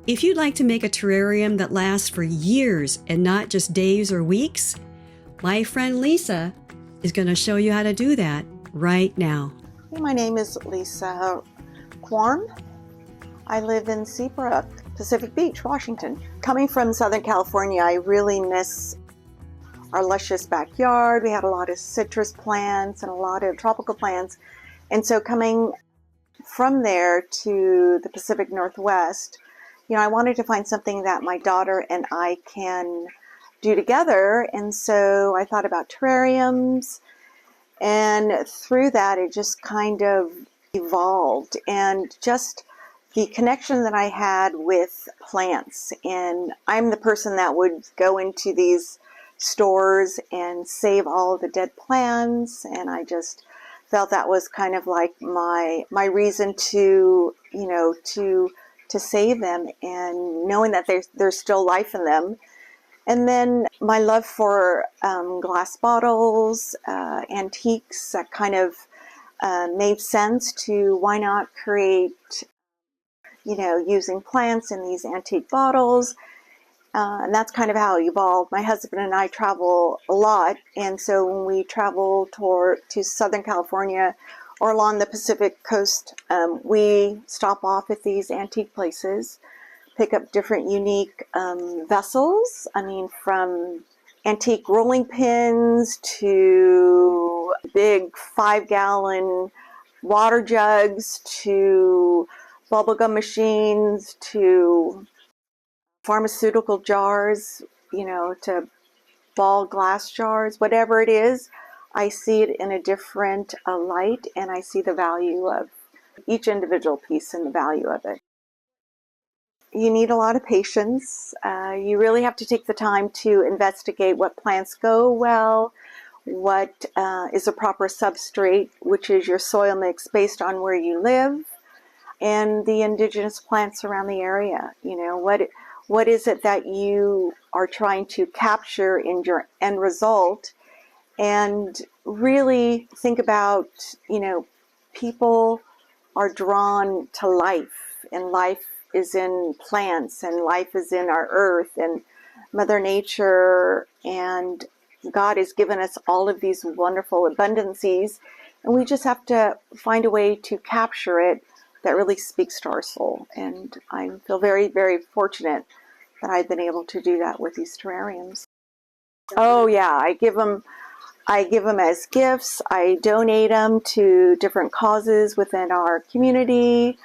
If you'd like to make a terrarium that lasts for years and not just days or weeks, my friend Lisa is going to show you how to do that right now. My name is Lisa Quorn. I live in Seabrook, Pacific Beach, Washington. Coming from Southern California, I really miss our luscious backyard. We had a lot of citrus plants and a lot of tropical plants. And so coming from there to the Pacific Northwest, I wanted to find something that my daughter and I can do together. And so I thought about terrariums, and through that it just kind of evolved, and just the connection that I had with plants. And I'm the person that would go into these stores and save all the dead plants, and I just felt that was kind of like my reason to to save them, and knowing that there's still life in them. And then my love for glass bottles, antiques, that kind of made sense to why not create, using plants in these antique bottles. And that's kind of how it evolved. My husband and I travel a lot, and so when we travel to Southern California or along the Pacific coast, we stop off at these antique places, pick up different unique vessels. I mean, from antique rolling pins to big 5-gallon water jugs to bubblegum machines to pharmaceutical jars, to ball glass jars, whatever it is. I see it in a different light, and I see the value of each individual piece and the value of it. You need a lot of patience. You really have to take the time to investigate what plants go well, what is a proper substrate, which is your soil mix based on where you live, and the indigenous plants around the area. What is it that you are trying to capture in your end result? And really think about, people are drawn to life, and life is in plants, and life is in our earth and Mother Nature, and God has given us all of these wonderful abundances, and we just have to find a way to capture it that really speaks to our soul. And I feel very, very fortunate that I've been able to do that with these terrariums. Oh yeah, I give them as gifts. I donate them to different causes within our community.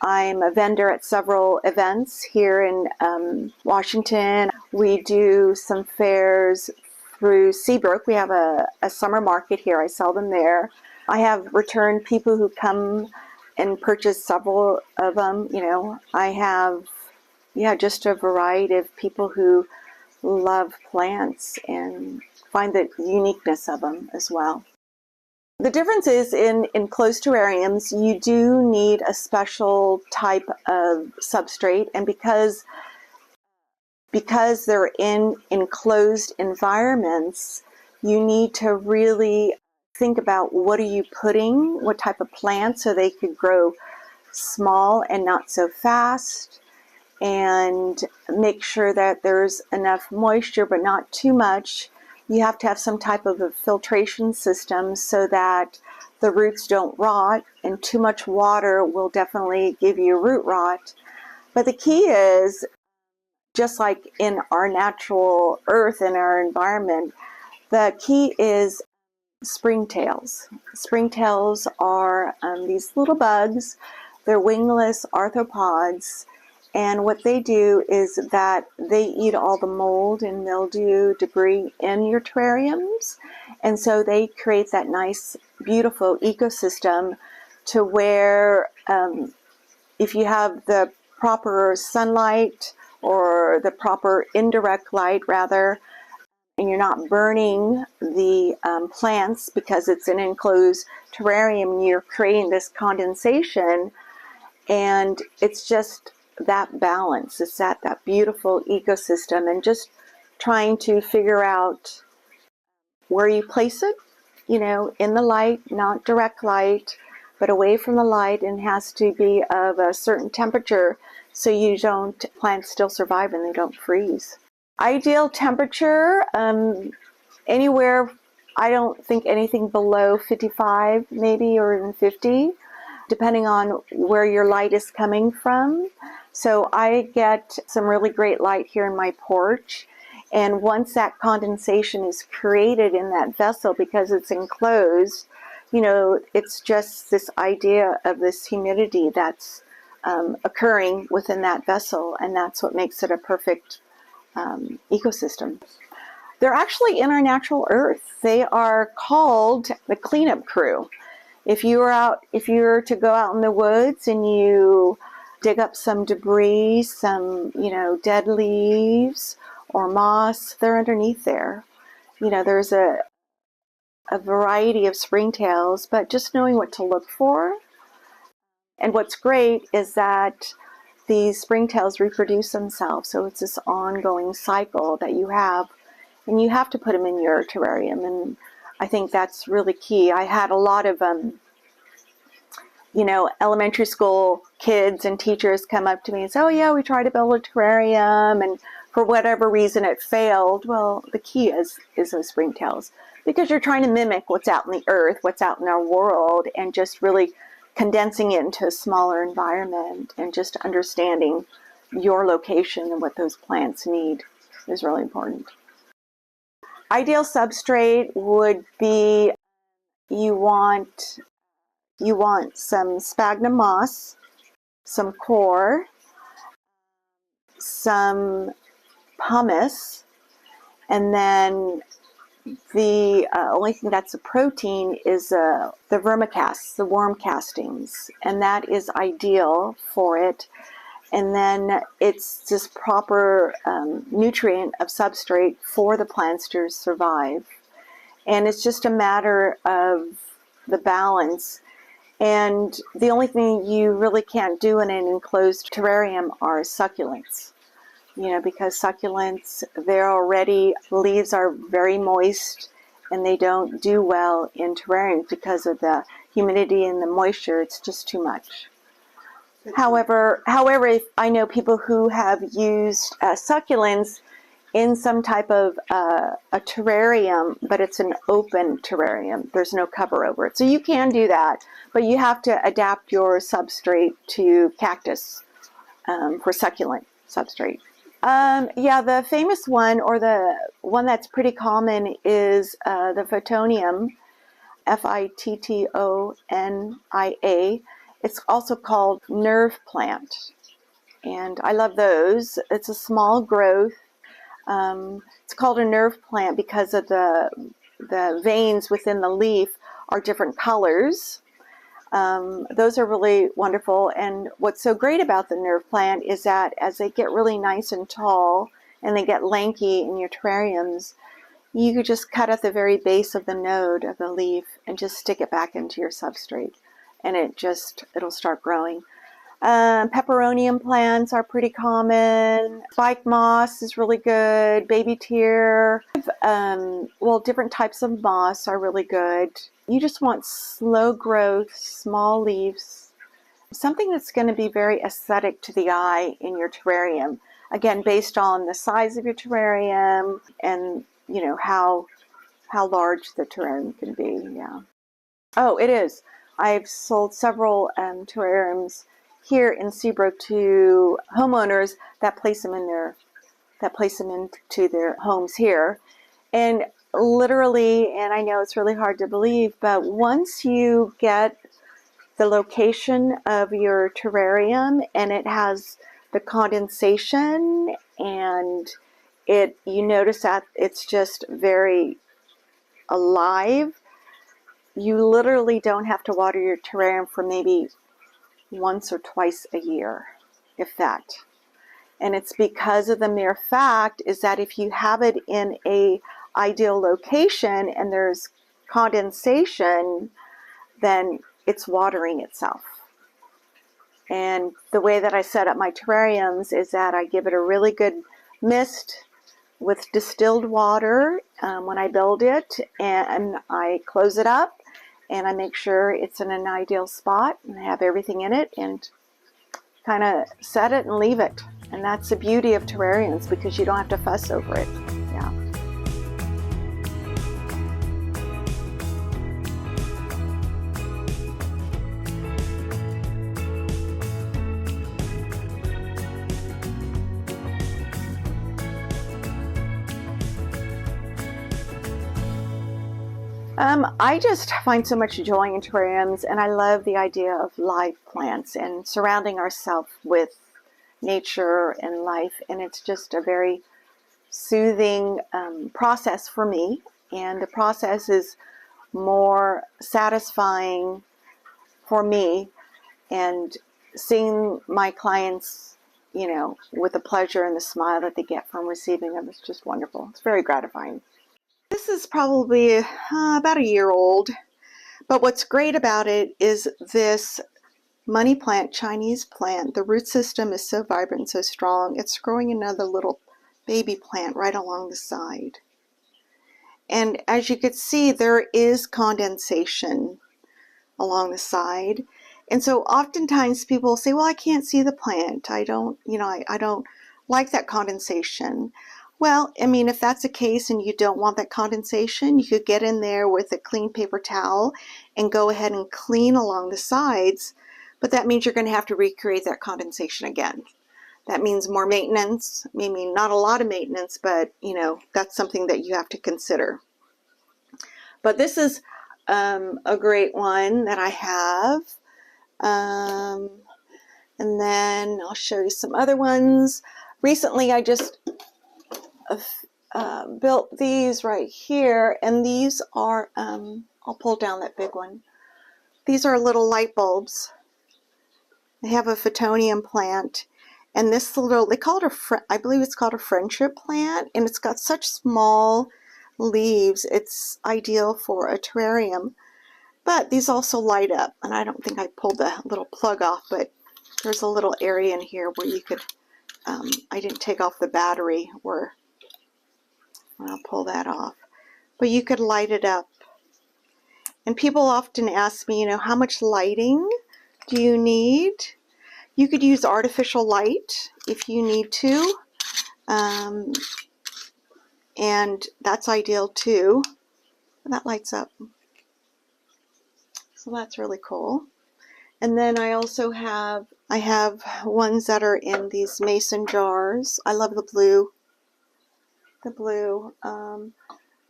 I'm a vendor at several events here in Washington. We do some fairs through Seabrook. We have a summer market here. I sell them there. I have returned people who come and purchase several of them. I have, just a variety of people who love plants and find the uniqueness of them as well. The difference is in enclosed terrariums, you do need a special type of substrate, and because they're in enclosed environments, you need to really think about what are you putting, what type of plants, so they could grow small and not so fast, and make sure that there's enough moisture but not too much. You have to have some type of a filtration system so that the roots don't rot, and too much water will definitely give you root rot. But the key is, just like in our natural earth and our environment, the key is springtails. Springtails are these little bugs. They're wingless arthropods. And what they do is that they eat all the mold and mildew debris in your terrariums. And so they create that nice, beautiful ecosystem to where if you have the proper sunlight, or the proper indirect light rather, and you're not burning the plants because it's an enclosed terrarium, you're creating this condensation, and it's just that balance. It's that beautiful ecosystem, and just trying to figure out where you place it, in the light, not direct light, but away from the light, and has to be of a certain temperature so plants still survive and they don't freeze. Ideal temperature, anywhere, I don't think anything below 55 maybe, or even 50, depending on where your light is coming from. So I get some really great light here in my porch. And once that condensation is created in that vessel, because it's enclosed, it's just this idea of this humidity that's occurring within that vessel. And that's what makes it a perfect ecosystem. They're actually in our natural earth. They are called the cleanup crew. If you were to go out in the woods and you dig up some debris, some, dead leaves or moss, they're underneath there. There's a variety of springtails, but just knowing what to look for. And what's great is that these springtails reproduce themselves. So it's this ongoing cycle that you have, and you have to put them in your terrarium. And I think that's really key. I had a lot of, elementary school kids and teachers come up to me and say, oh yeah, we tried to build a terrarium and for whatever reason it failed. Well, the key is those springtails, because you're trying to mimic what's out in the earth, what's out in our world, and just really condensing it into a smaller environment, and just understanding your location and what those plants need is really important. Ideal substrate would be, you want some sphagnum moss, some coir, some pumice, and then the only thing that's a protein is the vermicasts, the worm castings, and that is ideal for it. And then it's this proper nutrient of substrate for the plants to survive. And it's just a matter of the balance. And the only thing you really can't do in an enclosed terrarium are succulents. Because succulents, the leaves are very moist, and they don't do well in terrariums because of the humidity and the moisture. It's just too much. However, if I know people who have used succulents in some type of a terrarium, but it's an open terrarium. There's no cover over it. So you can do that, but you have to adapt your substrate to cactus for succulent substrate. The famous one, or the one that's pretty common, is the Phytonium, Phytonia. It's also called nerve plant, and I love those. It's a small growth. It's called a nerve plant because of the veins within the leaf are different colors. Those are really wonderful. And what's so great about the nerve plant is that as they get really nice and tall and they get lanky in your terrariums, you could just cut at the very base of the node of the leaf and just stick it back into your substrate, and it'll start growing. Peperonium plants are pretty common. Spike moss is really good. Baby tear. Different types of moss are really good. You just want slow growth, small leaves, something that's going to be very aesthetic to the eye in your terrarium. Again, based on the size of your terrarium and how large the terrarium can be. Yeah. Oh, it is. I've sold several terrariums here in Seabrook to homeowners that place them into their homes here. And literally, and I know it's really hard to believe, but once you get the location of your terrarium and it has the condensation, and you notice that it's just very alive, you literally don't have to water your terrarium for maybe once or twice a year, if that. And it's because of the mere fact is that if you have it in a ideal location and there's condensation, then it's watering itself. And the way that I set up my terrariums is that I give it a really good mist with distilled water when I build it, and I close it up, and I make sure it's in an ideal spot and I have everything in it, and kind of set it and leave it. And that's the beauty of terrariums, because you don't have to fuss over it. Yeah. I just find so much joy in terrariums, and I love the idea of live plants and surrounding ourselves with nature and life, and it's just a very soothing process for me, and the process is more satisfying for me, and seeing my clients, you know, with the pleasure and the smile that they get from receiving them is just wonderful. It's very gratifying. This is probably about a year old, but what's great about it is this money plant, Chinese plant. The root system is so vibrant and so strong. It's growing another little baby plant right along the side. And as you can see, there is condensation along the side. And so oftentimes people say, well, I can't see the plant. I don't like that condensation. Well, I mean, if that's the case and you don't want that condensation, you could get in there with a clean paper towel and go ahead and clean along the sides. But that means you're going to have to recreate that condensation again. That means more maintenance. I mean, not a lot of maintenance, but, you know, that's something that you have to consider. But this is a great one that I have. And then I'll show you some other ones. Recently, I just built these right here, and these are, I'll pull down that big one. These are little light bulbs. They have a photonium plant, and this little, they call it I believe it's called a friendship plant, and it's got such small leaves. It's ideal for a terrarium, but these also light up, and I don't think I pulled the little plug off, but there's a little area in here where you could, I didn't take off the battery, where I'll pull that off, but you could light it up. And people often ask me, you know, how much lighting do you need? You could use artificial light if you need to, and that's ideal too. That lights up, so that's really cool. And then I also have ones that are in these mason jars. I love the blue.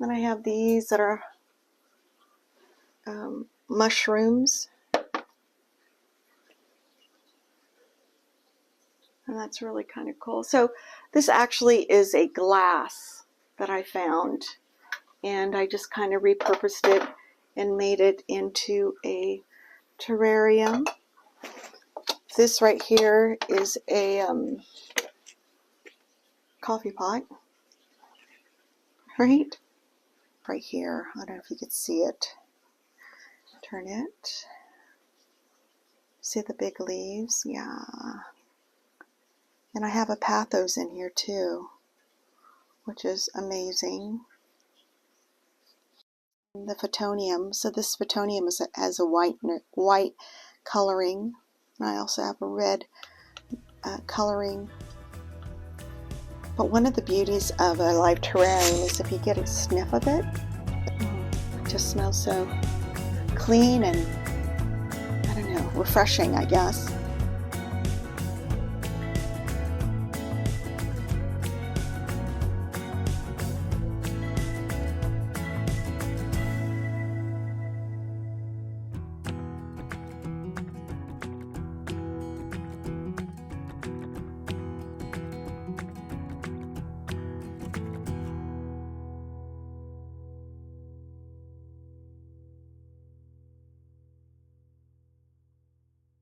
Then I have these that are mushrooms, and that's really kind of cool. So this actually is a glass that I found, and I just kind of repurposed it and made it into a terrarium. This right here is a coffee pot. Right here. I don't know if you could see it. Turn it. See the big leaves? Yeah. And I have a pathos in here too, which is amazing. The photonium. So this photonium has a white coloring. And I also have a red coloring. But one of the beauties of a live terrarium is if you get a sniff of it, it just smells so clean and, I don't know, refreshing, I guess.